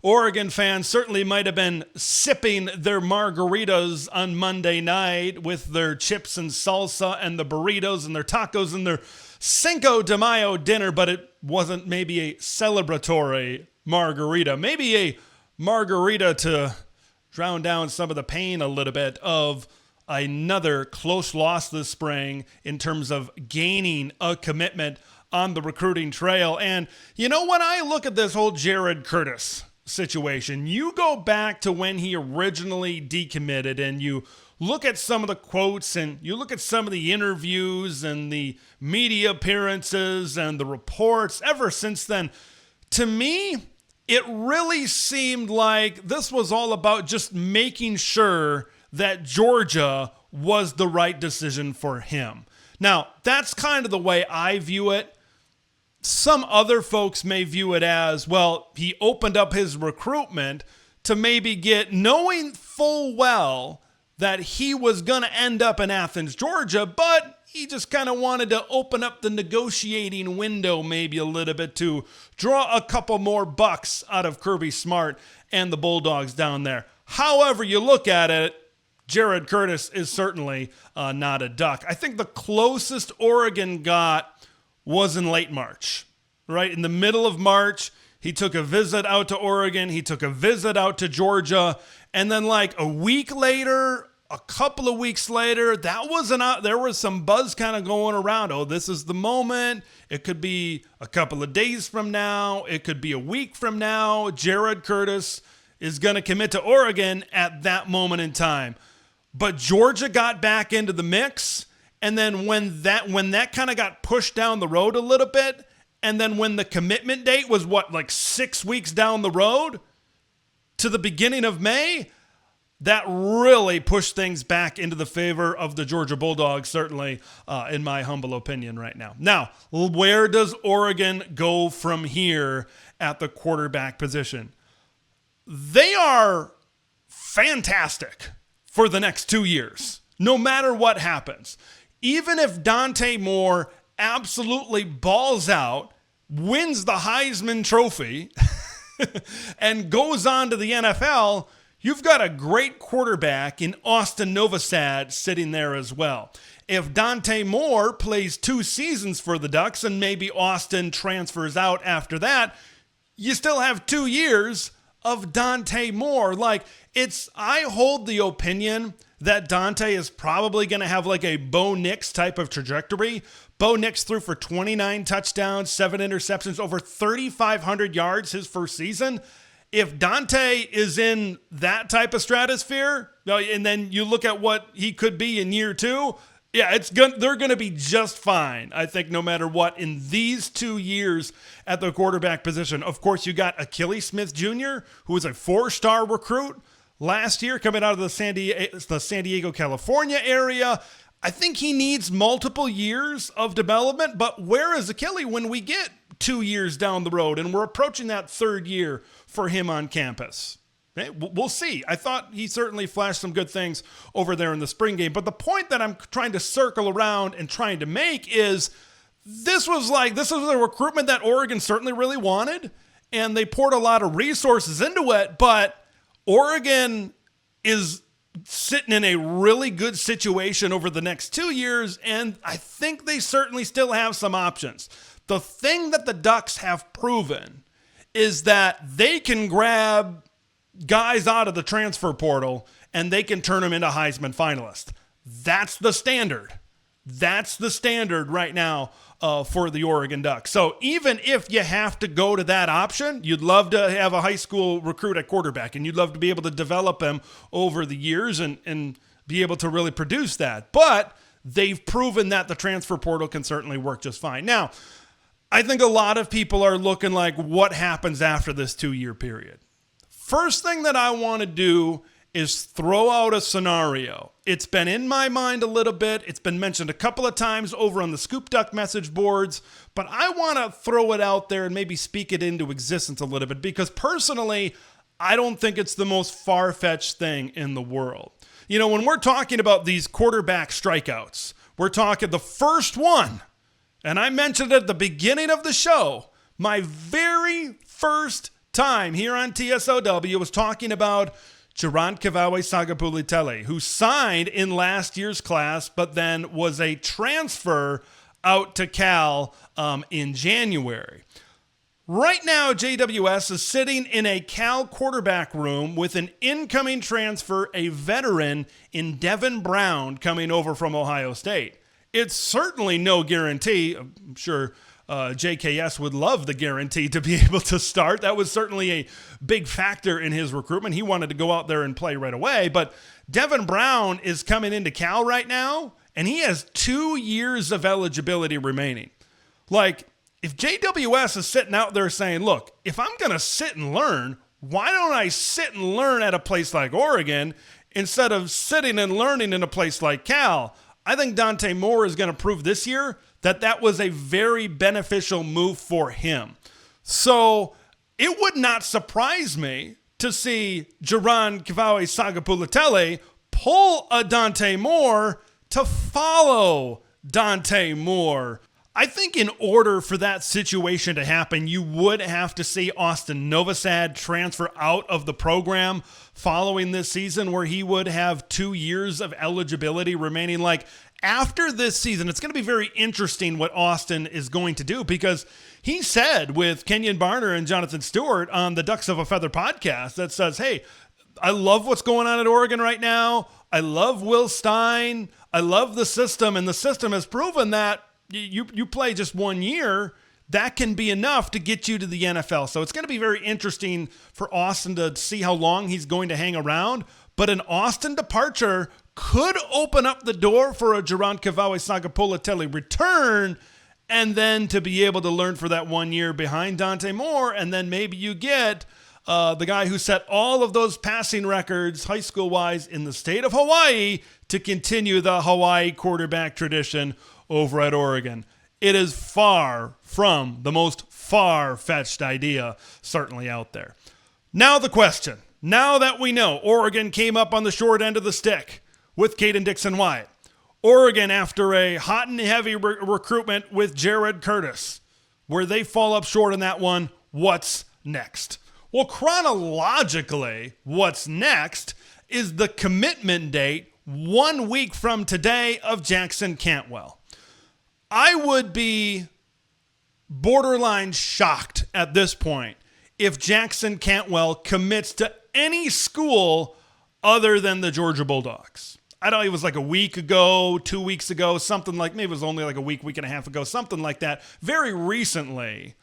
Oregon fans certainly might have been sipping their margaritas on Monday night with their chips and salsa and the burritos and their tacos and their Cinco de Mayo dinner, but it wasn't maybe a celebratory margarita. Maybe a margarita to drown down some of the pain a little bit of another close loss this spring in terms of gaining a commitment on the recruiting trail. And when I look at this whole Jared Curtis situation, you go back to when he originally decommitted and you look at some of the quotes and you look at some of the interviews and the media appearances and the reports ever since then. To me, it really seemed like this was all about just making sure that Georgia was the right decision for him. Now, that's kind of the way I view it. Some other folks may view it as, well, he opened up his recruitment to maybe knowing full well that he was going to end up in Athens, Georgia, but he just kind of wanted to open up the negotiating window maybe a little bit to draw a couple more bucks out of Kirby Smart and the Bulldogs down there. However you look at it, Jared Curtis is certainly not a Duck. I think the closest Oregon got was in late March, right? In the middle of March, he took a visit out to Oregon. He took a visit out to Georgia. And then like a week later, a couple of weeks later, there was some buzz kind of going around. Oh, this is the moment. It could be a couple of days from now. It could be a week from now. Jared Curtis is going to commit to Oregon at that moment in time. But Georgia got back into the mix. And then when that kind of got pushed down the road a little bit, and then when the commitment date was 6 weeks down the road to the beginning of May, that really pushed things back into the favor of the Georgia Bulldogs, certainly in my humble opinion right now. Now, where does Oregon go from here at the quarterback position? They are fantastic for the next 2 years, no matter what happens. Even if Dante Moore absolutely balls out, wins the Heisman Trophy, and goes on to the NFL, you've got a great quarterback in Austin Novosad sitting there as well. If Dante Moore plays 2 seasons for the Ducks and maybe Austin transfers out after that, you still have 2 years of Dante Moore. I hold the opinion that Dante is probably going to have a Bo Nix type of trajectory. Bo Nix threw for 29 touchdowns, 7 interceptions, over 3,500 yards his first season. If Dante is in that type of stratosphere, and then you look at what he could be in year 2, they're going to be just fine, I think, no matter what, in these 2 years at the quarterback position. Of course, you got Achilles Smith Jr., who was a 4-star recruit last year coming out of the San Diego, California area. I think he needs multiple years of development, but where is Achilles when we get 2 years down the road and we're approaching that 3rd year for him on campus? Okay, we'll see. I thought he certainly flashed some good things over there in the spring game, but the point that I'm trying to circle around and trying to make is this was a recruitment that Oregon certainly really wanted, and they poured a lot of resources into it, but Oregon is sitting in a really good situation over the next 2 years, and I think they certainly still have some options. The thing that the Ducks have proven is that they can grab guys out of the transfer portal and they can turn them into Heisman finalists. That's the standard. That's the standard right now for the Oregon Ducks. So even if you have to go to that option, you'd love to have a high school recruit at quarterback, and you'd love to be able to develop them over the years and be able to really produce that. But they've proven that the transfer portal can certainly work just fine. Now, I think a lot of people are looking like, what happens after this 2-year period? First thing that I want to do is throw out a scenario. It's been in my mind a little bit. It's been mentioned a couple of times over on the Scoop Duck message boards, but I want to throw it out there and maybe speak it into existence a little bit, because personally, I don't think it's the most far-fetched thing in the world. When we're talking about these quarterback strikeouts, we're talking the first one, and I mentioned at the beginning of the show, my very first time here on TSOW was talking about Georgia Sagapulitele, who signed in last year's class, but then was a transfer out to Cal in January. Right now, JWS is sitting in a Cal quarterback room with an incoming transfer, a veteran in Devin Brown coming over from Ohio State. It's certainly no guarantee. I'm sure JKS would love the guarantee to be able to start. That was certainly a big factor in his recruitment. He wanted to go out there and play right away. But Devin Brown is coming into Cal right now, and he has 2 years of eligibility remaining. Like, if JWS is sitting out there saying, look, if I'm going to sit and learn, why don't I sit and learn at a place like Oregon instead of sitting and learning in a place like Cal? I think Dante Moore is going to prove this year that that was a very beneficial move for him. So it would not surprise me to see Jaron Kavawe Sagapulitele pull a Dante Moore to follow Dante Moore. I think in order for that situation to happen, you would have to see Austin Novosad transfer out of the program following this season, where he would have 2 years of eligibility remaining. Like, after this season, it's going to be very interesting what Austin is going to do, because he said with Kenyon Barner and Jonathan Stewart on the Ducks of a Feather podcast that says, hey, I love what's going on at Oregon right now. I love Will Stein. I love the system, and the system has proven that you play just 1 year, that can be enough to get you to the NFL. So it's going to be very interesting for Austin to see how long he's going to hang around. But an Austin departure could open up the door for a Jaron Kavawe Sagapulitele return, and then to be able to learn for that 1 year behind Dante Moore. And then maybe you get the guy who set all of those passing records high school-wise in the state of Hawaii to continue the Hawaii quarterback tradition over at Oregon. It is far from the most far-fetched idea certainly out there. Now the question. Now that we know Oregon came up on the short end of the stick with Caden Dixon-Wyatt. Oregon, after a hot and heavy recruitment with Jared Curtis, where they fall up short on that one, what's next? Well, chronologically, what's next is the commitment date 1 week from today of Jackson Cantwell. I would be borderline shocked at this point if Jackson Cantwell commits to any school other than the Georgia Bulldogs. I don't know, it was like a week ago, 2 weeks ago, something like, maybe it was only like a week and a half ago, something like that. Very recently,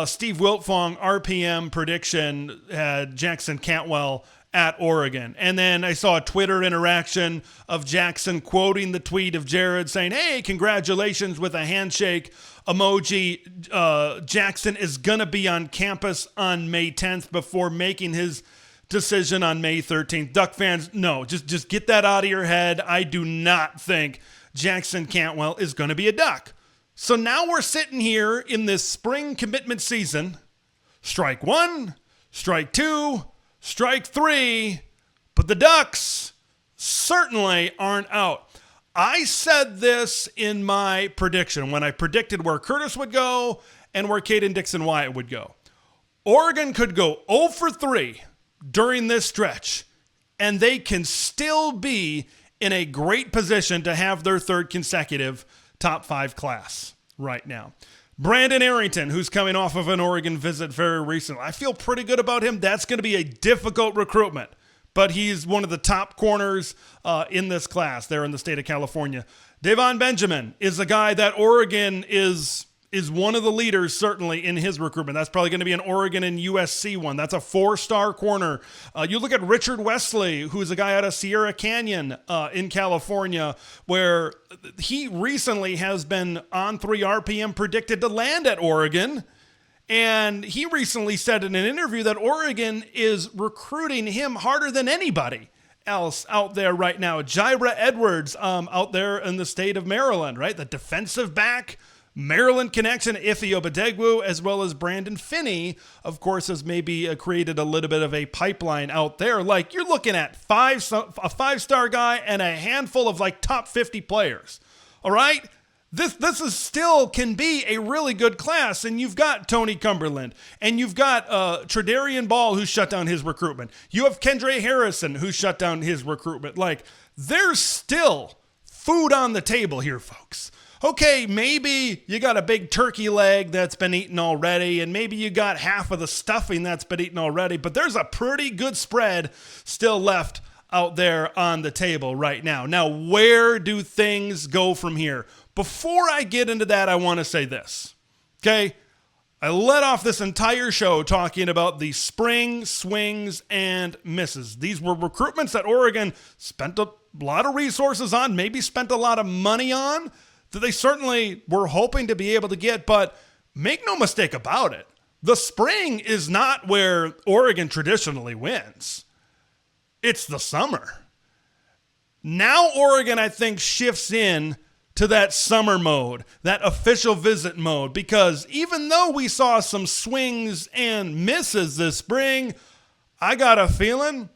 Steve Wiltfong, RPM prediction, had Jackson Cantwell at Oregon. And then I saw a Twitter interaction of Jackson quoting the tweet of Jared saying, hey, congratulations, with a handshake emoji. Jackson is going to be on campus on May 10th before making his decision on May 13th. Duck fans, no, just get that out of your head. I do not think Jackson Cantwell is going to be a Duck. So now we're sitting here in this spring commitment season. Strike one, strike two, strike three, but the Ducks certainly aren't out. I said this in my prediction when I predicted where Curtis would go and where Caden Dixon-Wyatt would go. Oregon could go 0 for 3 during this stretch, and they can still be in a great position to have their third consecutive top 5 class right now. Brandon Arrington, who's coming off of an Oregon visit very recently. I feel pretty good about him. That's going to be a difficult recruitment, but he's one of the top corners in this class there in the state of California. Davon Benjamin is a guy that Oregon is one of the leaders certainly in his recruitment. That's probably going to be an Oregon and USC one. That's a 4-star corner. You look at Richard Wesley, who's a guy out of Sierra Canyon in California, where he recently has been on 3 RPM predicted to land at Oregon. And he recently said in an interview that Oregon is recruiting him harder than anybody else out there right now. Jaira Edwards out there in the state of Maryland, right? The defensive back, Maryland connection, Ife Obadegwu, as well as Brandon Finney, of course, has maybe created a little bit of a pipeline out there. Like, you're looking at a 5-star guy and a handful of like top 50 players. All right? This is still can be a really good class, and you've got Tony Cumberland, and you've got Tredarian Ball, who shut down his recruitment. You have Kendre Harrison, who shut down his recruitment. Like, there's still food on the table here, folks. Okay, maybe you got a big turkey leg that's been eaten already, and maybe you got half of the stuffing that's been eaten already, but there's a pretty good spread still left out there on the table right now. Now, where do things go from here? Before I get into that, I want to say this, okay? I led off this entire show talking about the spring swings and misses. These were recruitments that Oregon spent a lot of resources on, maybe spent a lot of money on, that they certainly were hoping to be able to get, but make no mistake about it, the spring is not where Oregon traditionally wins. It's the summer. Now Oregon, I think, shifts in to that summer mode, that official visit mode, because even though we saw some swings and misses this spring, I got a feeling,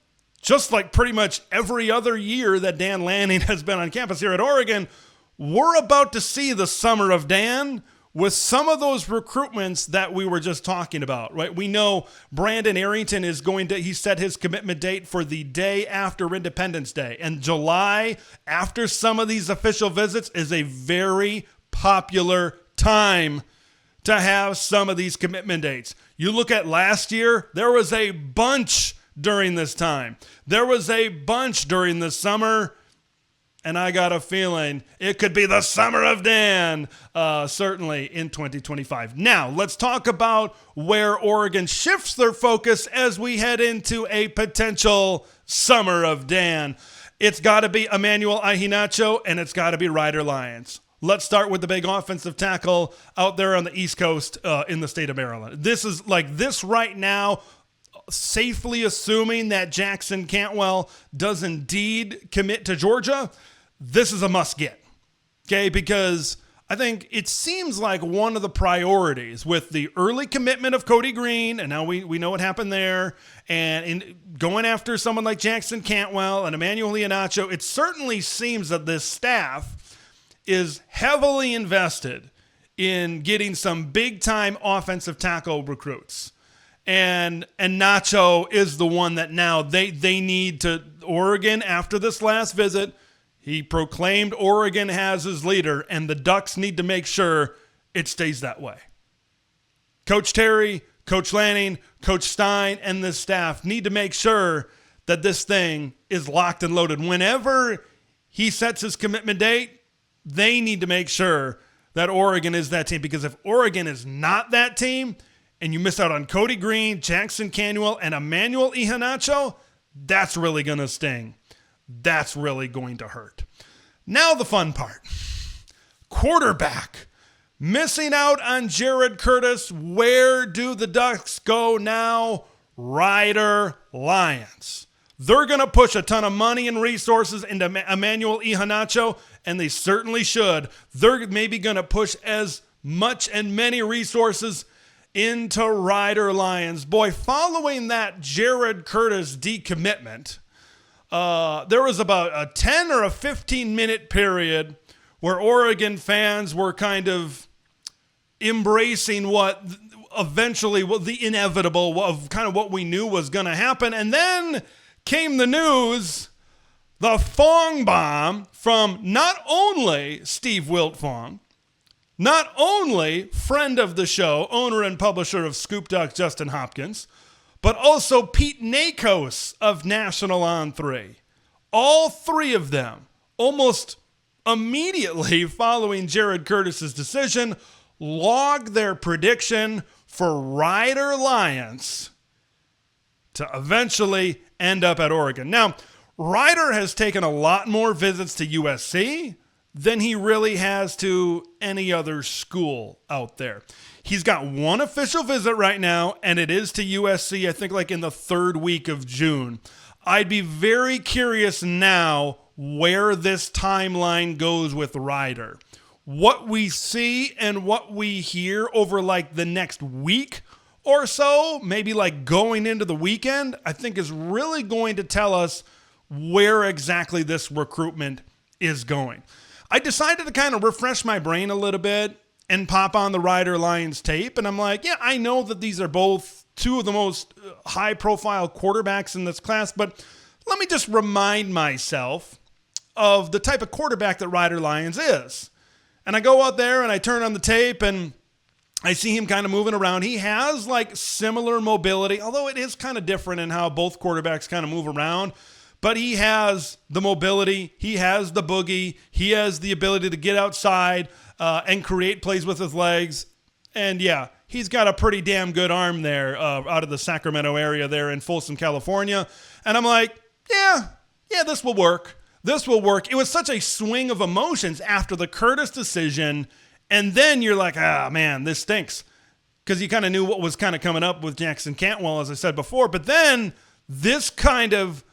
just like pretty much every other year that Dan Lanning has been on campus here at Oregon, we're about to see the summer of Dan with some of those recruitments that we were just talking about, right? We know Brandon Arrington is he set his commitment date for the day after Independence Day. And July, after some of these official visits, is a very popular time to have some of these commitment dates. You look at last year, there was a bunch during this time. There was a bunch during the summer. And I got a feeling it could be the summer of Dan, certainly in 2025. Now, let's talk about where Oregon shifts their focus as we head into a potential summer of Dan. It's got to be Emmanuel Iheanacho, and it's got to be Ryder Lyons. Let's start with the big offensive tackle out there on the East Coast in the state of Maryland. This is like this right now, safely assuming that Jackson Cantwell does indeed commit to Georgia, this is a must get, okay? Because I think it seems like one of the priorities with the early commitment of Cody Green, and now we know what happened there, and in going after someone like Jackson Cantwell and Emmanuel Iheanacho, it certainly seems that this staff is heavily invested in getting some big-time offensive tackle recruits. And Nacho is the one that now they need to, Oregon, after this last visit, he proclaimed Oregon as his leader, and the Ducks need to make sure it stays that way. Coach Terry, Coach Lanning, Coach Stein, and the staff need to make sure that this thing is locked and loaded. Whenever he sets his commitment date, they need to make sure that Oregon is that team, because if Oregon is not that team, and you miss out on Cody Green, Jackson Cantwell, and Emmanuel Iheanacho, that's really going to sting. That's really going to hurt. Now the fun part. Quarterback. Missing out on Jared Curtis. Where do the Ducks go now? Ryder Lions. They're going to push a ton of money and resources into Emmanuel Iheanacho, and they certainly should. They're maybe going to push as much and many resources into Ryder Lions. Boy, following that Jared Curtis decommitment, there was about a 10 or a 15-minute period where Oregon fans were kind of embracing what eventually the inevitable of kind of what we knew was going to happen. And then came the news, the Fong bomb from not only Steve Wiltfong, not only friend of the show, owner and publisher of Scoop Duck, Justin Hopkins, but also Pete Nakos of National on 3. All three of them, almost immediately following Jared Curtis's decision, logged their prediction for Ryder Lions to eventually end up at Oregon. Now, Ryder has taken a lot more visits to USC than he really has to any other school out there. He's got one official visit right now, and it is to USC, I think like in the third week of June. I'd be very curious now where this timeline goes with Ryder. What we see and what we hear over like the next week or so, maybe like going into the weekend, I think is really going to tell us where exactly this recruitment is going. I decided to kind of refresh my brain a little bit and pop on the Ryder Lions tape. And I'm like, yeah, I know that these are both two of the most high-profile quarterbacks in this class, but let me just remind myself of the type of quarterback that Ryder Lyons is. And I go out there and I turn on the tape and I see him kind of moving around. He has like similar mobility, although it is kind of different in how both quarterbacks kind of move around. But he has the mobility, he has the boogie, he has the ability to get outside and create plays with his legs. And yeah, he's got a pretty damn good arm there out of the Sacramento area there in Folsom, California. And I'm like, yeah, this will work. This will work. It was such a swing of emotions after the Curtis decision. And then you're like, man, this stinks. Because you kind of knew what was kind of coming up with Jackson Cantwell, as I said before. But then this kind of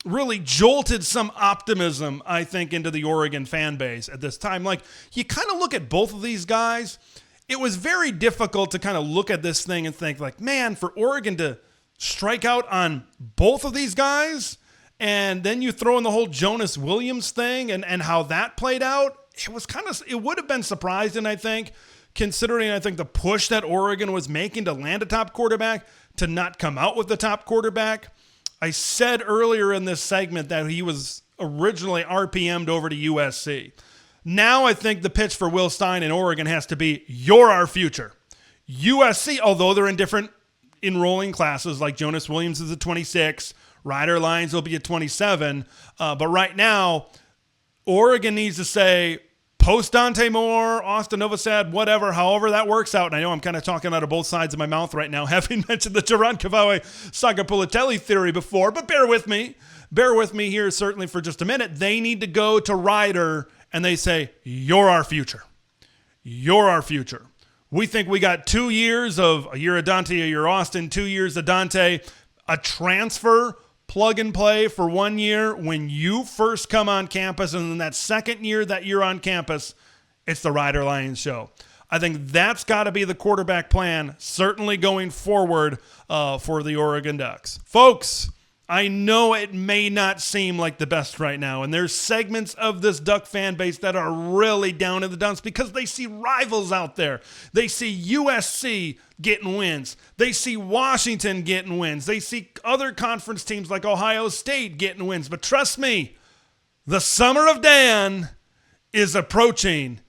really jolted some optimism, I think, into the Oregon fan base at this time. Like, you kind of look at both of these guys. It was very difficult to kind of look at this thing and think, like, man, for Oregon to strike out on both of these guys, and then you throw in the whole Jonas Williams thing and how that played out. It would have been surprising, I think, considering, I think, the push that Oregon was making to land a top quarterback, to not come out with the top quarterback. I said earlier in this segment that he was originally RPM'd over to USC. Now I think the pitch for Will Stein in Oregon has to be, you're our future. USC, although they're in different enrolling classes, like Jonas Williams is a 26, Ryder Lyons will be a 27. But right now, Oregon needs to say, post Dante Moore, Austin Novosad, whatever, however that works out. And I know I'm kind of talking out of both sides of my mouth right now, having mentioned the Jaron Kavawe Sagapulitelli theory before, but bear with me. Bear with me here certainly for just a minute. They need to go to Ryder and they say, you're our future. You're our future. We think we got 2 years of a year of Dante, a year Austin, 2 years of Dante, a transfer, plug and play for 1 year when you first come on campus, and then that second year that you're on campus, it's the Ryder Lions show. I think that's got to be the quarterback plan, certainly going forward for the Oregon Ducks. Folks, I know it may not seem like the best right now, and there's segments of this Duck fan base that are really down in the dumps because they see rivals out there. They see USC getting wins. They see Washington getting wins. They see other conference teams like Ohio State getting wins. But trust me, the summer of Dan is approaching,